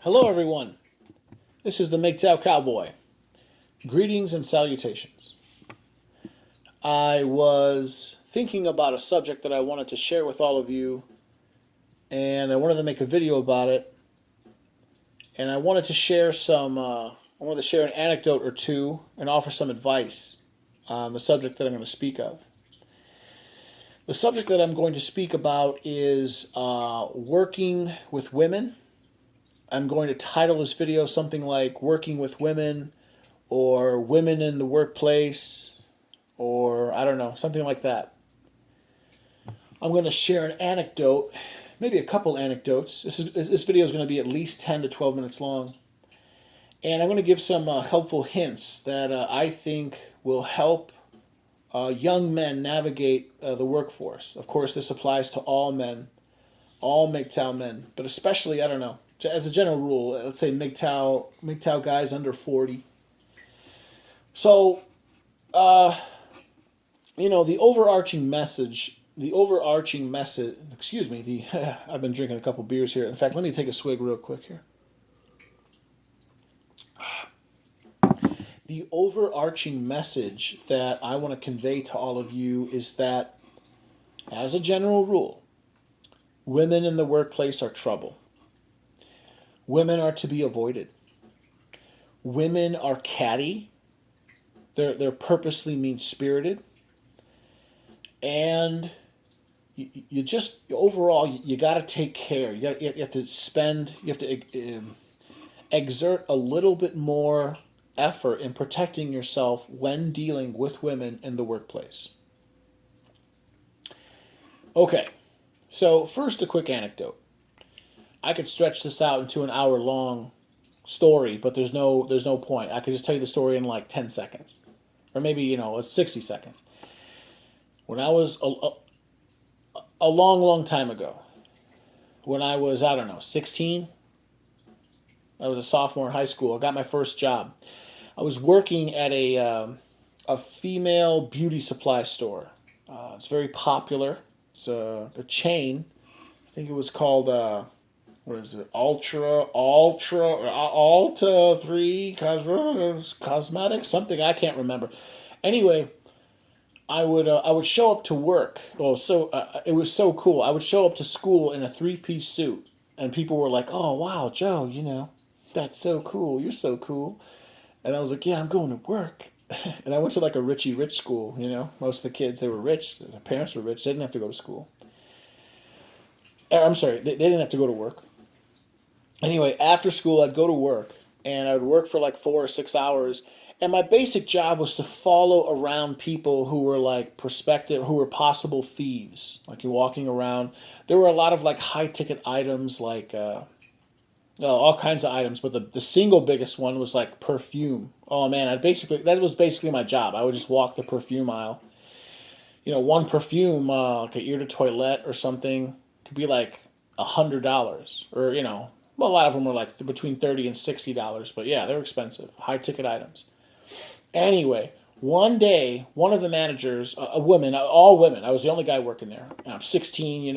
Hello, everyone. This is the Mgtow Cowboy. Greetings and salutations. I was thinking about a subject that I wanted to share with all of you, and I wanted to make a video about it. And I wanted to share an anecdote or two and offer some advice on the subject that I'm going to speak of. The subject that I'm going to speak about is working with women. I'm going to title this video something like Working with Women or Women in the Workplace or I don't know, something like that. I'm going to share an anecdote, maybe a couple anecdotes. This video is going to be at least 10 to 12 minutes long. And I'm going to give some helpful hints that I think will help young men navigate the workforce. Of course, this applies to all men, all Mgtow men, but especially, I don't know, as a general rule, let's say Mgtow guys under 40. So, the overarching message, excuse me, I've been drinking a couple beers here. In fact, let me take a swig real quick here. The overarching message that I want to convey to all of you is that, as a general rule, women in the workplace are trouble. Women are to be avoided. Women are catty. They're purposely mean-spirited. And you just, overall, you got to take care. You have to exert a little bit more effort in protecting yourself when dealing with women in the workplace. Okay, so first a quick anecdote. I could stretch this out into an hour-long story, but there's no point. I could just tell you the story in like 10 seconds, or maybe 60 seconds. When I was a long time ago, when I was 16, I was a sophomore in high school. I got my first job. I was working at a female beauty supply store. It's very popular. It's a chain. I think it was called. What is it? Alta 3 Cosmetics? Something I can't remember. Anyway, I would show up to work. Well, it was so cool. I would show up to school in a 3-piece suit, and people were like, "Oh wow, Joe, that's so cool. You're so cool." And I was like, "Yeah, I'm going to work." And I went to like a Richie Rich school. Most of the kids, they were rich. Their parents were rich. They didn't have to go to school. I'm sorry, they didn't have to go to work. Anyway, after school, I'd go to work, and I'd work for like 4 or 6 hours. And my basic job was to follow around people who were like who were possible thieves. Like you're walking around. There were a lot of like high ticket items, like all kinds of items. But the single biggest one was like perfume. Oh man, that was basically my job. I would just walk the perfume aisle. One perfume, like an Eau de Toilette or something, could be like $100, or well, a lot of them were like between $30 and $60, but yeah, they're expensive, high ticket items. Anyway, one day, one of the managers, a woman, all women, I was the only guy working there, and I'm 16,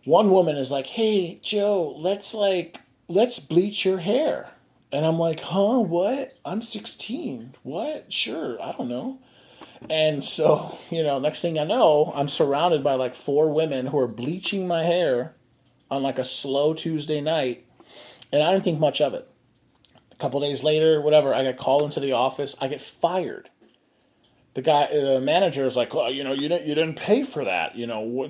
one woman is like, "Hey, Joe, let's bleach your hair." And I'm like, "Huh, what? I'm 16. What? Sure, I don't know." And so, next thing I know, I'm surrounded by like 4 women who are bleaching my hair on like a slow Tuesday night, and I didn't think much of it. A couple days later, whatever, I got called into the office. I get fired. The manager is like, "Well, you didn't pay for that.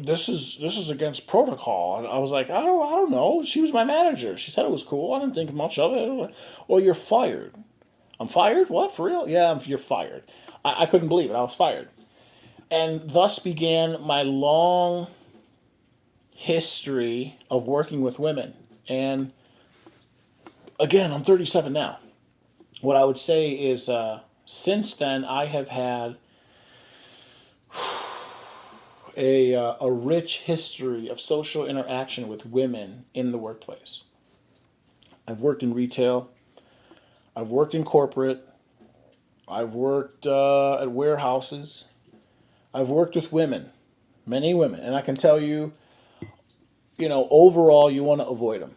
This is against protocol." And I was like, I don't know. She was my manager. She said it was cool. I didn't think much of it. "Well, you're fired." "I'm fired? What, for real?" "Yeah, you're fired." I couldn't believe it. I was fired. And thus began my long history of working with women. And again, I'm 37 now. What I would say is, since then, I have had a rich history of social interaction with women in the workplace. I've worked in retail. I've worked in corporate. I've worked at warehouses. I've worked with women, many women, and I can tell you, overall, you want to avoid them.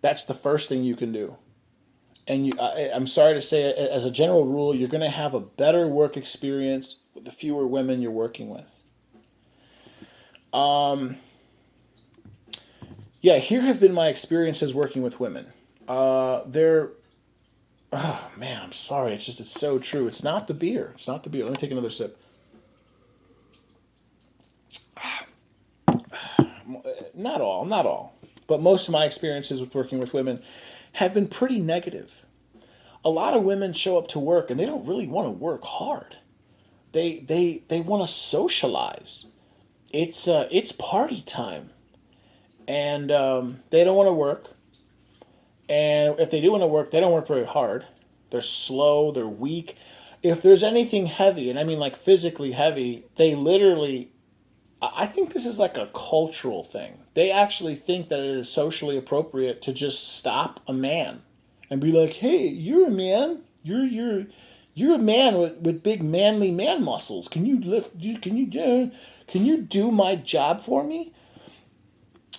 That's the first thing you can do. And I'm sorry to say, as a general rule, you're going to have a better work experience with the fewer women you're working with. Um, yeah, here have been my experiences working with women. They're, oh man, I'm sorry. It's so true. It's not the beer. It's not the beer. Let me take another sip. Not all, not all, but most of my experiences with working with women have been pretty negative. A lot of women show up to work and they don't really want to work hard. They want to socialize. It's party time, and they don't want to work. And if they do want to work, they don't work very hard. They're slow. They're weak. If there's anything heavy, and I mean like physically heavy, they literally. I think this is like a cultural thing. They actually think that it is socially appropriate to just stop a man and be like, "Hey, you're a man. You're a man with big manly man muscles. Can you lift? Can you do my job for me?"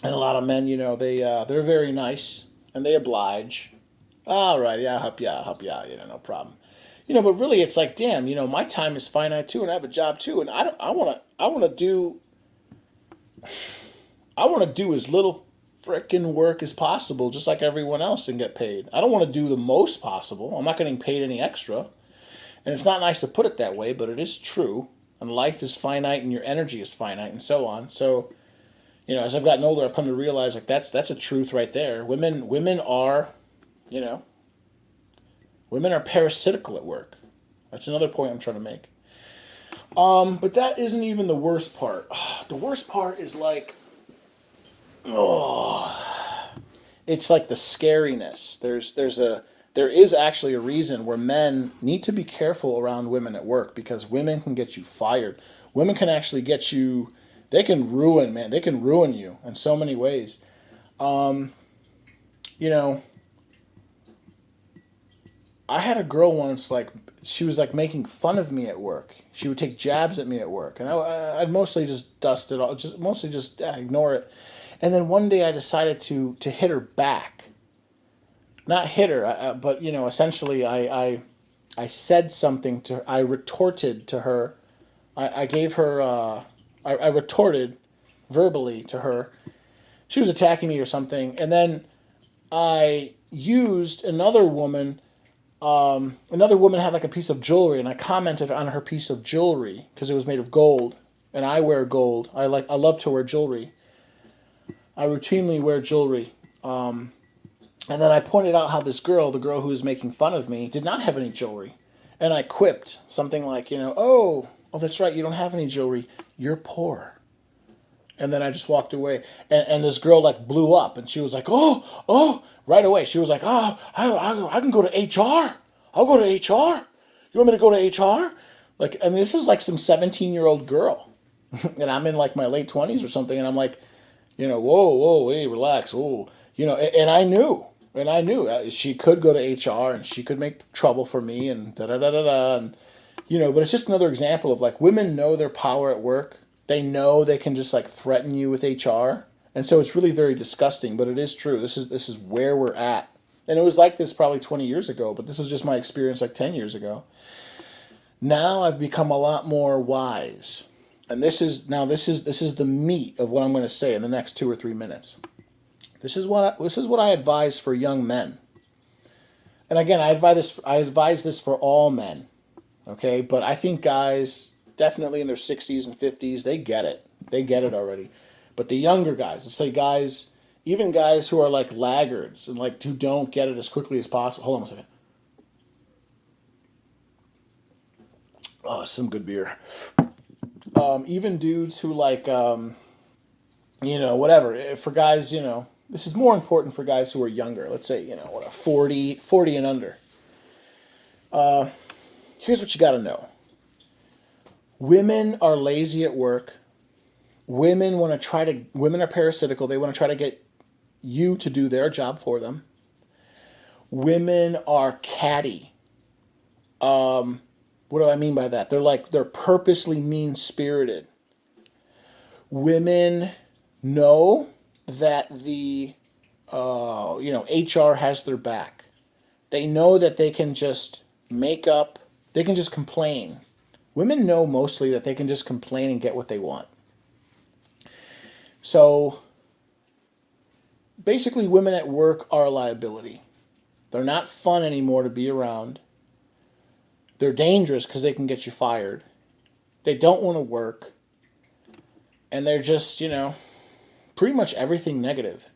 And a lot of men, they're very nice and they oblige. All right, yeah, I'll help you out. No problem. But really, it's like, damn, my time is finite too, and I have a job too, and I want to do as little frickin' work as possible, just like everyone else, and get paid. I don't want to do the most possible. I'm not getting paid any extra. And it's not nice to put it that way, but it is true. And life is finite, and your energy is finite, and so on. So, as I've gotten older, I've come to realize like that's a truth right there. Women are, you know, women are parasitical at work. That's another point I'm trying to make. But that isn't even the worst part. The worst part is like, it's like the scariness. There is actually a reason where men need to be careful around women at work, because women can get you fired. Women can actually get you. They can ruin, man. They can ruin you in so many ways. You know, I had a girl once, like, she was like making fun of me at work. She would take jabs at me at work, and I'd mostly just dust it all, mostly just ignore it. And then one day I decided to hit her back. Not hit her, but essentially I said something to her. I retorted to her. I gave her. I retorted verbally to her. She was attacking me or something, and then I used another woman. Another woman had like a piece of jewelry, and I commented on her piece of jewelry because it was made of gold, and I wear gold. I love to wear jewelry. I routinely wear jewelry. And then I pointed out how this girl, the girl who was making fun of me, did not have any jewelry. And I quipped something like, oh, that's right, you don't have any jewelry. You're poor. And then I just walked away. And this girl like blew up, and she was like, oh, right away. She was like, oh, I can go to HR. I'll go to HR. You want me to go to HR? Like, I mean, this is like some 17-year-old girl. And I'm in like my late 20s or something. And I'm like, whoa, hey, relax. Whoa. And I knew. And I knew she could go to HR and she could make trouble for me and da da da da da. And, but it's just another example of like women know their power at work. They know they can just like threaten you with HR. And so it's really very disgusting, but it is true. This is where we're at. And it was like this probably 20 years ago, but this was just my experience like 10 years ago. Now I've become a lot more wise. And this is the meat of what I'm going to say in the next 2 or 3 minutes. This is what I advise for young men. And again, I advise this for all men. Okay? But I think guys definitely in their 60s and 50s, they get it. They get it already. But the younger guys, let's say guys, even guys who are like laggards and like who don't get it as quickly as possible. Hold on a second. Oh, some good beer. Even dudes who like whatever. For guys, this is more important for guys who are younger. Let's say, 40 and under. Here's what you got to know. Women are lazy at work. Women are parasitical. They want to try to get you to do their job for them. Women are catty. What do I mean by that? They're purposely mean-spirited. Women know that the HR has their back. They know that they can just they can just complain. Women know mostly that they can just complain and get what they want. So basically, women at work are a liability. They're not fun anymore to be around. They're dangerous because they can get you fired. They don't want to work. And they're just, pretty much everything negative.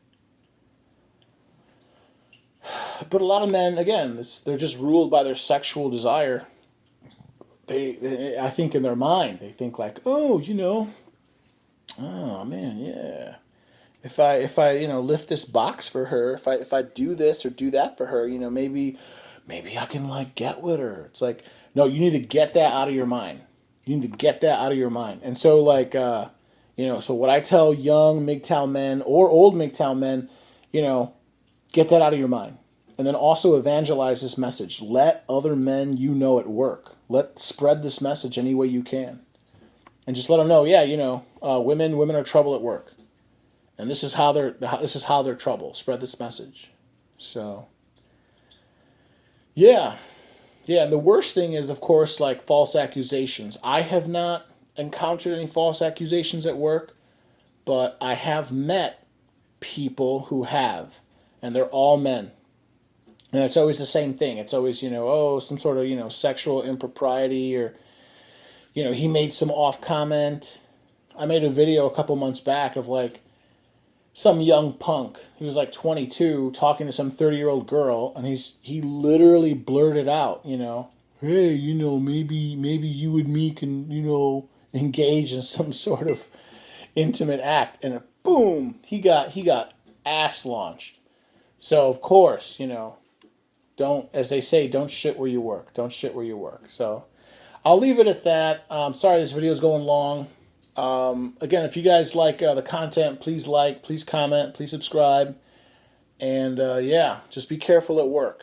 But a lot of men, again, they're just ruled by their sexual desire. I think in their mind, they think like, oh man, yeah. If I lift this box for her, if I do this or do that for her, maybe I can like get with her. It's like, no, you need to get that out of your mind. You need to get that out of your mind. And so like so what I tell young Mgtow men or old Mgtow men, get that out of your mind. And then also evangelize this message. Let other men at work. Spread this message any way you can. And just let them know, women are trouble at work. And this is how they're trouble. Spread this message. So yeah. Yeah, and the worst thing is, of course, like false accusations. I have not encountered any false accusations at work, but I have met people who have, and they're all men. And it's always the same thing. It's always, some sort of, sexual impropriety or, he made some off comment. I made a video a couple months back of like some young punk. He was like 22 talking to some 30-year-old girl, and he literally blurted out, hey, maybe you and me can, engage in some sort of intimate act, and boom, he got ass launched. So of course, don't, as they say, don't shit where you work. Don't shit where you work. So I'll leave it at that. Sorry this video is going long. Again, if you guys like the content, please comment, please subscribe. And just be careful at work.